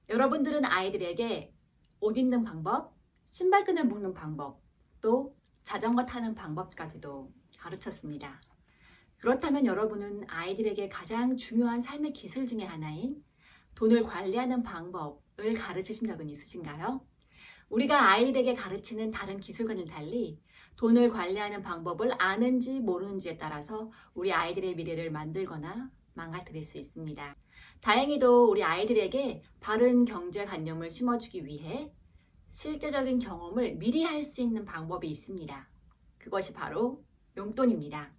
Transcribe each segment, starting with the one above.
여러분들은 아이들에게 옷 입는 방법, 신발끈을 묶는 방법, 또 자전거 타는 방법까지도 가르쳤습니다. 그렇다면 여러분은 아이들에게 가장 중요한 삶의 기술 중에 하나인 돈을 관리하는 방법을 가르치신 적은 있으신가요? 우리가 아이들에게 가르치는 다른 기술과는 달리 돈을 관리하는 방법을 아는지 모르는지에 따라서 우리 아이들의 미래를 만들거나 망가뜨릴 수 있습니다. 다행히도 우리 아이들에게 바른 경제관념을 심어주기 위해 실제적인 경험을 미리 할 수 있는 방법이 있습니다. 그것이 바로 용돈입니다.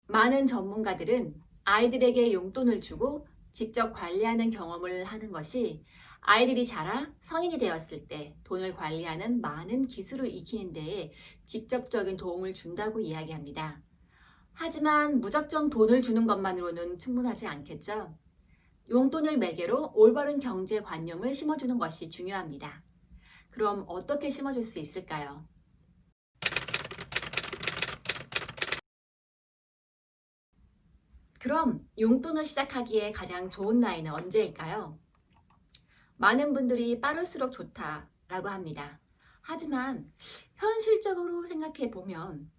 많은 전문가들은 아이들에게 용돈을 주고 직접 관리하는 경험을 하는 것이 아이들이 자라 성인이 되었을 때 돈을 관리하는 많은 기술을 익히는 데에 직접적인 도움을 준다고 이야기합니다. 하지만 무작정 돈을 주는 것만으로는 충분하지 않겠죠? 용돈을 매개로 올바른 경제관념을 심어주는 것이 중요합니다. 그럼 어떻게 심어줄 수 있을까요? 그럼 용돈을 시작하기에 가장 좋은 나이는 언제일까요? 많은 분들이 빠를수록 좋다라고 합니다. 하지만 현실적으로 생각해 보면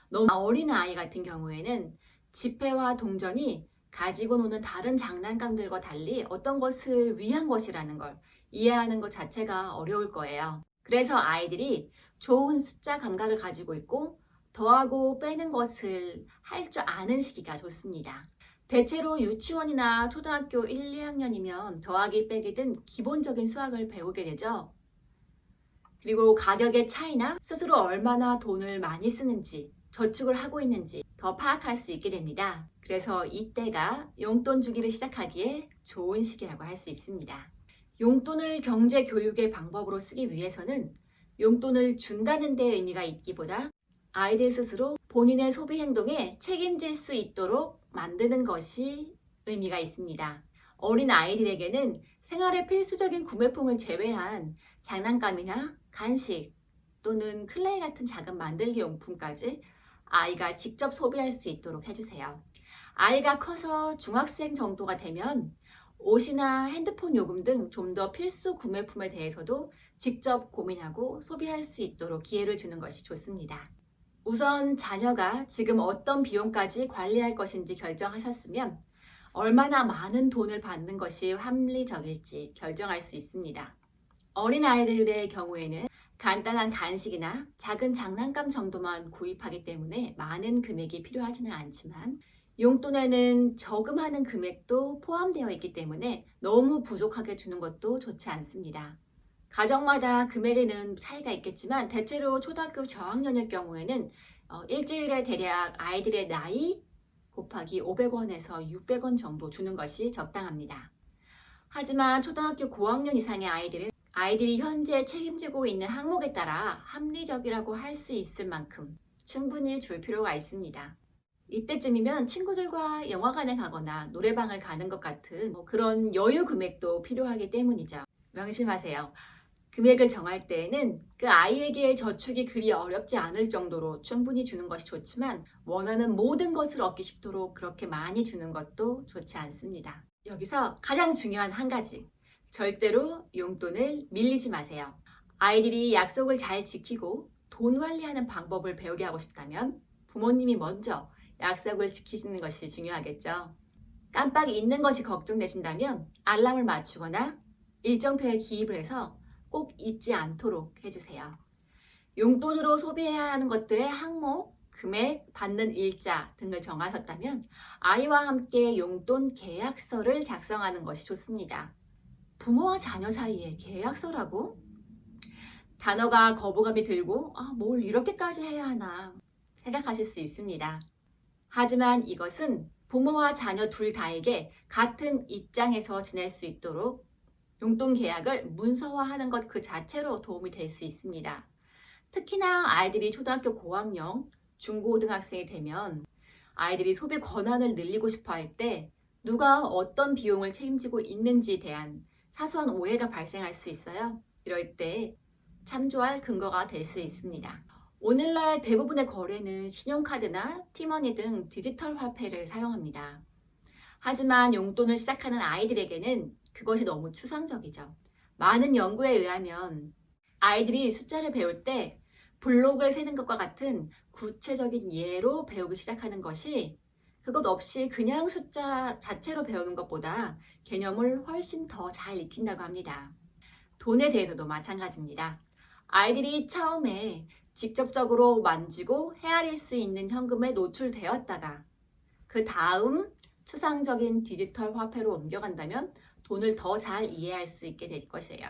너무 어린 아이 같은 경우에는 지폐와 동전이 가지고 노는 다른 장난감들과 달리 어떤 것을 위한 것이라는 걸 이해하는 것 자체가 어려울 거예요. 그래서 아이들이 좋은 숫자 감각을 가지고 있고 더하고 빼는 것을 할 줄 아는 시기가 좋습니다. 대체로 유치원이나 초등학교 1, 2학년이면 더하기 빼기 등 기본적인 수학을 배우게 되죠. 그리고 가격의 차이나 스스로 얼마나 돈을 많이 쓰는지, 저축을 하고 있는지 더 파악할 수 있게 됩니다. 그래서 이때가 용돈 주기를 시작하기에 좋은 시기라고 할 수 있습니다. 용돈을 경제 교육의 방법으로 쓰기 위해서는 용돈을 준다는 데 의미가 있기보다 아이들 스스로 본인의 소비 행동에 책임질 수 있도록 만드는 것이 의미가 있습니다. 어린 아이들에게는 생활의 필수적인 구매품을 제외한 장난감이나 간식 또는 클레이 같은 작은 만들기 용품까지 아이가 직접 소비할 수 있도록 해주세요. 아이가 커서 중학생 정도가 되면 옷이나 핸드폰 요금 등 좀 더 필수 구매품에 대해서도 직접 고민하고 소비할 수 있도록 기회를 주는 것이 좋습니다. 우선 자녀가 지금 어떤 비용까지 관리할 것인지 결정하셨으면 얼마나 많은 돈을 받는 것이 합리적일지 결정할 수 있습니다. 어린아이들의 경우에는 간단한 간식이나 작은 장난감 정도만 구입하기 때문에 많은 금액이 필요하지는 않지만 용돈에는 저금하는 금액도 포함되어 있기 때문에 너무 부족하게 주는 것도 좋지 않습니다. 가정마다 금액에는 차이가 있겠지만 대체로 초등학교 저학년일 경우에는 일주일에 대략 아이들의 나이 곱하기 500원에서 600원 정도 주는 것이 적당합니다. 하지만 초등학교 고학년 이상의 아이들이 현재 책임지고 있는 항목에 따라 합리적이라고 할 수 있을 만큼 충분히 줄 필요가 있습니다. 이때쯤이면 친구들과 영화관에 가거나 노래방을 가는 것 같은 그런 여유 금액도 필요하기 때문이죠. 명심하세요. 금액을 정할 때에는 그 아이에게 저축이 그리 어렵지 않을 정도로 충분히 주는 것이 좋지만 원하는 모든 것을 얻기 쉽도록 그렇게 많이 주는 것도 좋지 않습니다. 여기서 가장 중요한 한 가지, 절대로 용돈을 밀리지 마세요. 아이들이 약속을 잘 지키고 돈 관리하는 방법을 배우게 하고 싶다면 부모님이 먼저 약속을 지키시는 것이 중요하겠죠. 깜빡 잊는 것이 걱정되신다면 알람을 맞추거나 일정표에 기입을 해서 꼭 잊지 않도록 해주세요. 용돈으로 소비해야 하는 것들의 항목, 금액, 받는 일자 등을 정하셨다면 아이와 함께 용돈 계약서를 작성하는 것이 좋습니다. 부모와 자녀 사이에 계약서라고? 단어가 거부감이 들고 뭘 이렇게까지 해야 하나 생각하실 수 있습니다. 하지만 이것은 부모와 자녀 둘 다에게 같은 입장에서 지낼 수 있도록 용돈 계약을 문서화하는 것 그 자체로 도움이 될 수 있습니다. 특히나 아이들이 초등학교 고학년, 중고등학생이 되면 아이들이 소비 권한을 늘리고 싶어 할 때 누가 어떤 비용을 책임지고 있는지에 대한 사소한 오해가 발생할 수 있어요. 이럴 때 참조할 근거가 될 수 있습니다. 오늘날 대부분의 거래는 신용카드나 티머니 등 디지털 화폐를 사용합니다. 하지만 용돈을 시작하는 아이들에게는 그것이 너무 추상적이죠. 많은 연구에 의하면 아이들이 숫자를 배울 때 블록을 세는 것과 같은 구체적인 예로 배우기 시작하는 것이 그것 없이 그냥 숫자 자체로 배우는 것보다 개념을 훨씬 더 잘 익힌다고 합니다. 돈에 대해서도 마찬가지입니다. 아이들이 처음에 직접적으로 만지고 헤아릴 수 있는 현금에 노출되었다가 그 다음 추상적인 디지털 화폐로 옮겨간다면 돈을 더 잘 이해할 수 있게 될 것이에요.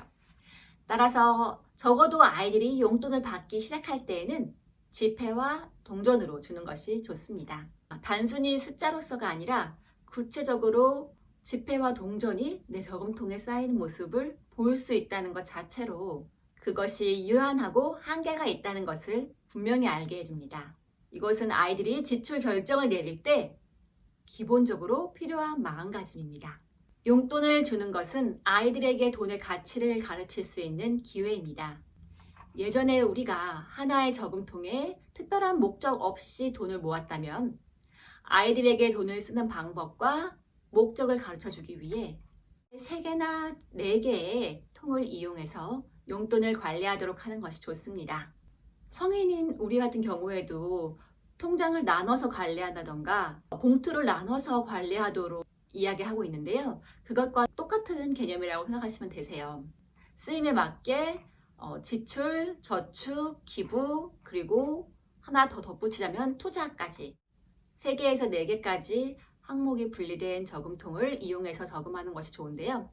따라서 적어도 아이들이 용돈을 받기 시작할 때에는 지폐와 동전으로 주는 것이 좋습니다. 단순히 숫자로서가 아니라 구체적으로 지폐와 동전이 내 저금통에 쌓이는 모습을 볼 수 있다는 것 자체로 그것이 유한하고 한계가 있다는 것을 분명히 알게 해줍니다. 이것은 아이들이 지출 결정을 내릴 때 기본적으로 필요한 마음가짐입니다. 용돈을 주는 것은 아이들에게 돈의 가치를 가르칠 수 있는 기회입니다. 예전에 우리가 하나의 저금통에 특별한 목적 없이 돈을 모았다면 아이들에게 돈을 쓰는 방법과 목적을 가르쳐 주기 위해 3개나 4개의 통을 이용해서 용돈을 관리하도록 하는 것이 좋습니다. 성인인 우리 같은 경우에도 통장을 나눠서 관리한다던가 봉투를 나눠서 관리하도록 이야기하고 있는데요. 그것과 똑같은 개념이라고 생각하시면 되세요. 쓰임에 맞게 지출, 저축, 기부, 그리고 하나 더 덧붙이자면 투자까지 3개에서 4개까지 항목이 분리된 저금통을 이용해서 저금하는 것이 좋은데요.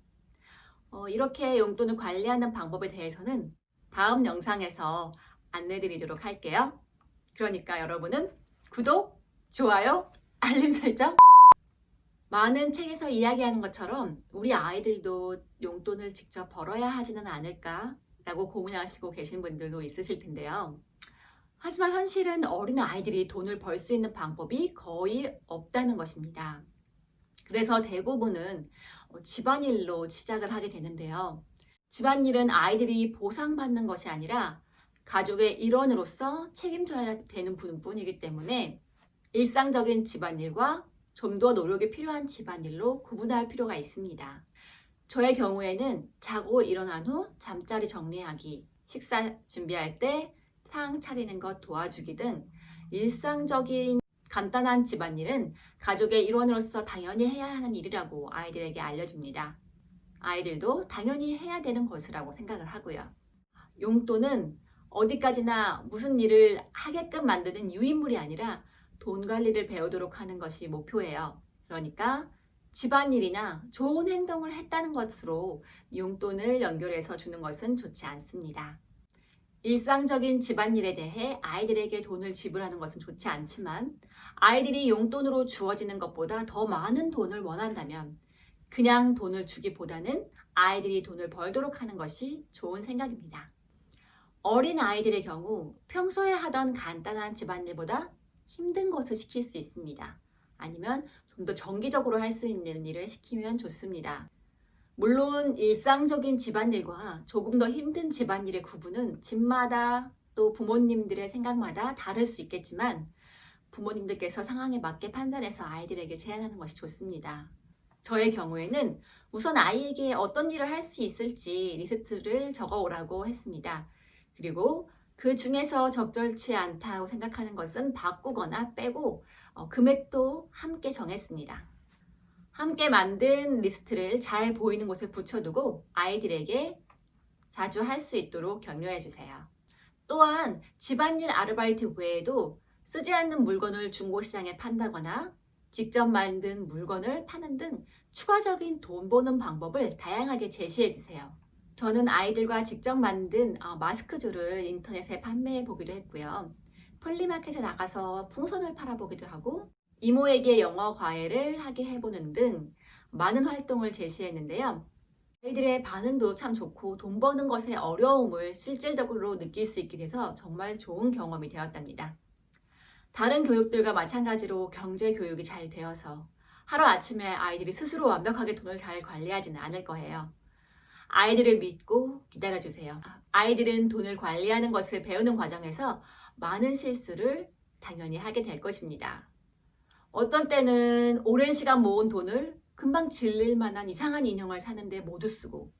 이렇게 용돈을 관리하는 방법에 대해서는 다음 영상에서 안내드리도록 할게요. 그러니까 여러분은 구독, 좋아요, 알림 설정. 많은 책에서 이야기하는 것처럼 우리 아이들도 용돈을 직접 벌어야 하지는 않을까 라고 고민하시고 계신 분들도 있으실 텐데요. 하지만 현실은 어린 아이들이 돈을 벌 수 있는 방법이 거의 없다는 것입니다. 그래서 대부분은 집안일로 시작을 하게 되는데요. 집안일은 아이들이 보상받는 것이 아니라 가족의 일원으로서 책임져야 되는 분이기 때문에 일상적인 집안일과 좀 더 노력이 필요한 집안일로 구분할 필요가 있습니다. 저의 경우에는 자고 일어난 후 잠자리 정리하기, 식사 준비할 때 상 차리는 것 도와주기 등 일상적인 간단한 집안일은 가족의 일원으로서 당연히 해야 하는 일이라고 아이들에게 알려줍니다. 아이들도 당연히 해야 되는 것이라고 생각을 하고요. 용돈은 어디까지나 무슨 일을 하게끔 만드는 유인물이 아니라 돈 관리를 배우도록 하는 것이 목표예요. 그러니까 집안일이나 좋은 행동을 했다는 것으로 용돈을 연결해서 주는 것은 좋지 않습니다. 일상적인 집안일에 대해 아이들에게 돈을 지불하는 것은 좋지 않지만 아이들이 용돈으로 주어지는 것보다 더 많은 돈을 원한다면 그냥 돈을 주기보다는 아이들이 돈을 벌도록 하는 것이 좋은 생각입니다. 어린 아이들의 경우 평소에 하던 간단한 집안일보다 힘든 것을 시킬 수 있습니다. 아니면 좀 더 정기적으로 할 수 있는 일을 시키면 좋습니다. 물론 일상적인 집안일과 조금 더 힘든 집안일의 구분은 집마다 또 부모님들의 생각마다 다를 수 있겠지만 부모님들께서 상황에 맞게 판단해서 아이들에게 제안하는 것이 좋습니다. 저의 경우에는 우선 아이에게 어떤 일을 할 수 있을지 리스트를 적어 오라고 했습니다. 그리고 그 중에서 적절치 않다고 생각하는 것은 바꾸거나 빼고 금액도 함께 정했습니다. 함께 만든 리스트를 잘 보이는 곳에 붙여두고 아이들에게 자주 할 수 있도록 격려해 주세요. 또한 집안일 아르바이트 외에도 쓰지 않는 물건을 중고시장에 판다거나 직접 만든 물건을 파는 등 추가적인 돈 버는 방법을 다양하게 제시해 주세요. 저는 아이들과 직접 만든 마스크줄을 인터넷에 판매해 보기도 했고요. 플리마켓에 나가서 풍선을 팔아보기도 하고 이모에게 영어 과외를 하게 해보는 등 많은 활동을 제시했는데요. 아이들의 반응도 참 좋고 돈 버는 것의 어려움을 실질적으로 느낄 수 있게 돼서 정말 좋은 경험이 되었답니다. 다른 교육들과 마찬가지로 경제 교육이 잘 되어서 하루아침에 아이들이 스스로 완벽하게 돈을 잘 관리하지는 않을 거예요. 아이들을 믿고 기다려주세요. 아이들은 돈을 관리하는 것을 배우는 과정에서 많은 실수를 당연히 하게 될 것입니다. 어떤 때는 오랜 시간 모은 돈을 금방 질릴 만한 이상한 인형을 사는데 모두 쓰고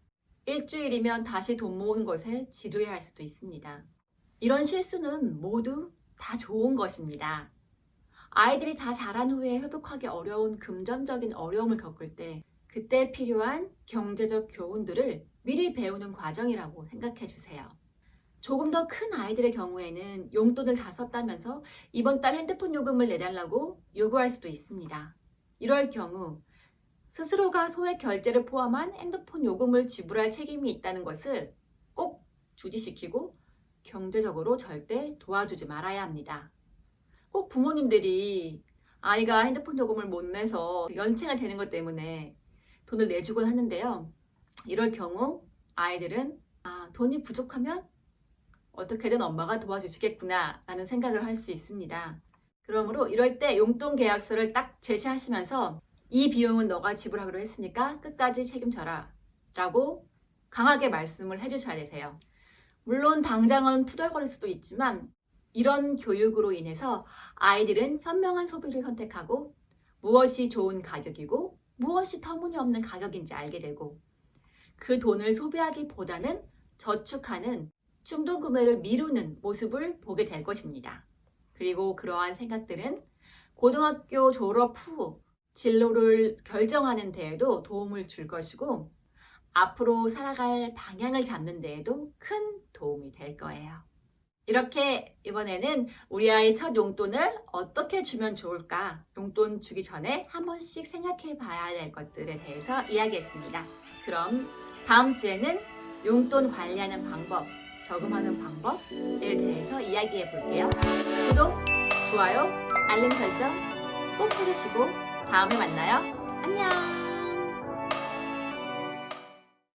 일주일이면 다시 돈 모으는 것에 지루해할 수도 있습니다. 이런 실수는 모두 다 좋은 것입니다. 아이들이 다 자란 후에 회복하기 어려운 금전적인 어려움을 겪을 때 그때 필요한 경제적 교훈들을 미리 배우는 과정이라고 생각해 주세요. 조금 더 큰 아이들의 경우에는 용돈을 다 썼다면서 이번 달 핸드폰 요금을 내달라고 요구할 수도 있습니다. 이럴 경우 스스로가 소액 결제를 포함한 핸드폰 요금을 지불할 책임이 있다는 것을 꼭 주지시키고 경제적으로 절대 도와주지 말아야 합니다. 꼭 부모님들이 아이가 핸드폰 요금을 못 내서 연체가 되는 것 때문에 돈을 내주곤 하는데요. 이럴 경우 아이들은 돈이 부족하면 어떻게든 엄마가 도와주시겠구나 라는 생각을 할 수 있습니다. 그러므로 이럴 때 용돈 계약서를 딱 제시하시면서 이 비용은 너가 지불하기로 했으니까 끝까지 책임져라 라고 강하게 말씀을 해주셔야 되세요. 물론 당장은 투덜거릴 수도 있지만 이런 교육으로 인해서 아이들은 현명한 소비를 선택하고 무엇이 좋은 가격이고 무엇이 터무니없는 가격인지 알게 되고 그 돈을 소비하기보다는 저축하는 충동 구매를 미루는 모습을 보게 될 것입니다. 그리고 그러한 생각들은 고등학교 졸업 후 진로를 결정하는 데에도 도움을 줄 것이고 앞으로 살아갈 방향을 잡는 데에도 큰 도움이 될 거예요. 이렇게 이번에는 우리 아이 첫 용돈을 어떻게 주면 좋을까? 용돈 주기 전에 한 번씩 생각해 봐야 될 것들에 대해서 이야기했습니다. 그럼 다음 주에는 용돈 관리하는 방법, 저금하는 방법에 대해서 이야기해 볼게요. 구독, 좋아요, 알림 설정 꼭 해주시고 다음에 만나요. 안녕!